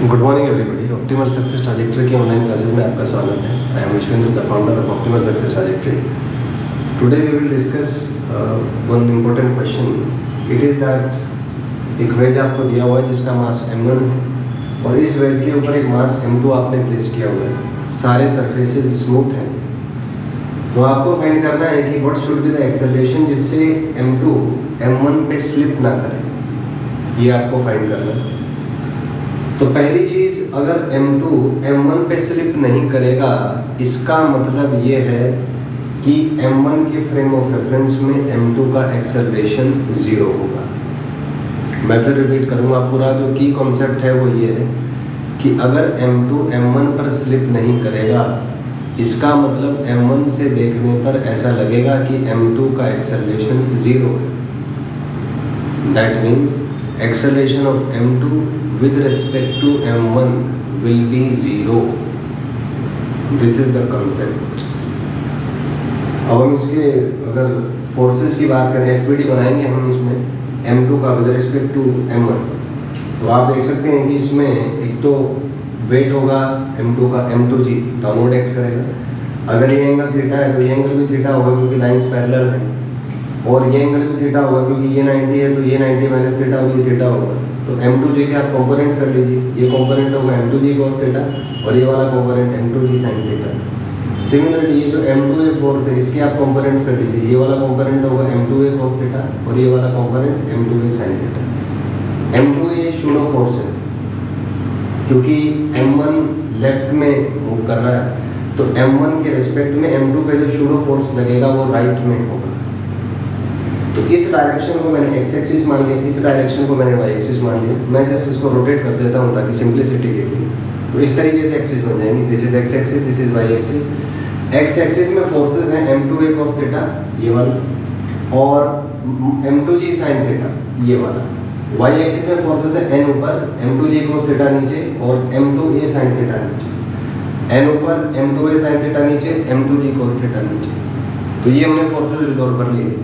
Good morning everybody. Optimal success trajectory के online classes में आपका स्वागत है। I am Vishwendra, the founder of optimal success trajectory. Today we will discuss one important question. It is that एक wedge आपको दिया हुआ है जिसका मास m1 है और इस वेज के ऊपर एक मास m2 आपने प्लेस किया हुआ है। सारे सरफेसेस स्मूथ हैं, तो आपको फाइंड करना है कि what should be the acceleration जिससे m2 m1 पे स्लिप ना करे। ये आपको फाइंड करना है। तो पहली चीज़, अगर m2 m1 पे स्लिप नहीं करेगा, इसका मतलब ये है कि m1 के फ्रेम ऑफ रेफरेंस में m2 का एक्सेलरेशन 0 होगा। मैं फिर रिपीट करूँगा, पूरा जो की कॉन्सेप्ट है वो ये है कि अगर m2 m1 पर स्लिप नहीं करेगा, इसका मतलब m1 से देखने पर ऐसा लगेगा कि m2 का एक्सेलरेशन 0 है। That means acceleration of m2 with respect to m1 will be 0. This is the concept. अब हम इसके अगर फोर्सेस की बात करें, FPD बनाएंगे हम इसमें m2 का with respect to m1, तो आप देख सकते हैं कि इसमें एक तो वेट होगा m2 का, m2g डाउनवर्ड एक्ट करेगा। अगर ये एंगल थीटा है तो ये एंगल भी थीटा होगा क्योंकि लाइंस पैरेलल है, और ये एंगल भी थीटा होगा क्योंकि ये 90 है तो ये 90 माइनस थीटा होगी, थीटा होगा। तो m2g के आप कंपोनेंट्स कर लीजिए। ये कंपोनेंट होगा m2g cos थीटा और ये वाला component m2g sin theta. Similarly ये जो m2a फोर्स है, इसके आप कंपोनेंट्स कर लीजिए। ये वाला कंपोनेंट होगा m2a cos थीटा और ये वाला component m2a sin theta. m2a pseudo force है क्योंकि m1 लेफ्ट में मूव कर रहा है, तो m1 के रिस्पेक्ट में m2 पे जो शूडो फोर्स लगेगा वो राइट में होगा। तो इस डायरेक्शन को मैंने x एक्सिस मान लिया, इस डायरेक्शन को मैंने y एक्सिस मान लिया। मैं जस्ट इसको रोटेट कर देता हूँ ताकि सिंप्लिसिटी के लिए, तो इस तरीके से एक्सिस बन जाएंगी। This is x axis, this is y axis. x axis में फोर्सेस हैं m2a cos थीटा ये वाला और m2g sin थीटा ये वाला। y एक्सिस में फोर्सेस है n ऊपर, m2g cos थीटा नीचे और m2a sin थीटा नीचे। n ऊपर, m2a sin थीटा नीचे, m2g cos थीटा नीचे। तो ये हमने फोर्सेस रिजॉल्व कर लिए।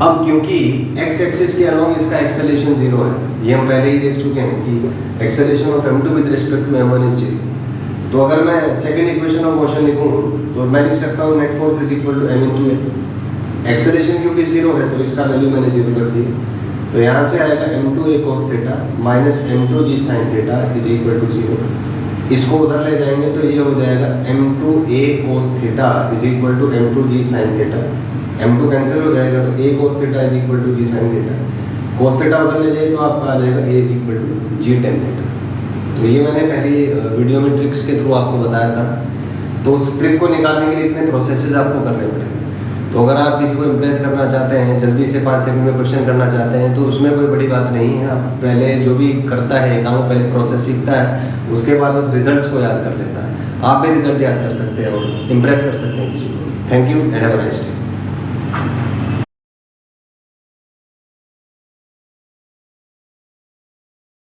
अब क्योंकि x एक्सिस के अलोंग इसका एक्सेलरेशन 0 है, ये हम पहले ही देख चुके हैं कि acceleration of m2 with respect to m1 is 0। तो अगर मैं सेकंड इक्वेशन ऑफ मोशन लिखूं तो मैं लिख सकता हूँ net force is equal to m into a। Acceleration क्योंकि 0 है तो इसका वैल्यू मैंने 0 कर दी। तो यहाँ से आएगा m2a cos theta minus m2g sin theta is equal to 0। इसको उधर ले जाएंगे तो ये हो जाएगा m2a cos theta is equal to m2g sin theta. m2 cancel हो जाएगा तो a cos theta is equal to g sin theta. cos theta उधर ले जाए तो आपका आ जाएगा a is equal to g tan theta. तो ये मैंने पहली वीडियो में ट्रिक्स के थ्रू आपको बताया था। तो उस ट्रिक को निकालने के लिए इतने प्रोसेसेस आपको करने पड़ेंगे। तो अगर आप किसी को इम्प्रेस करना चाहते हैं, जल्दी से 5 सेकंड में क्वेश्चन करना चाहते हैं, तो उसमें कोई बड़ी बात नहीं है। आप पहले जो भी करता है काम, पहले प्रोसेस सीखता है, उसके बाद उस रिजल्ट्स को याद कर लेता है। आप भी रिजल्ट याद कर सकते हैं और इम्प्रेस कर सकते हैं किसी को। Thank you and have a nice day.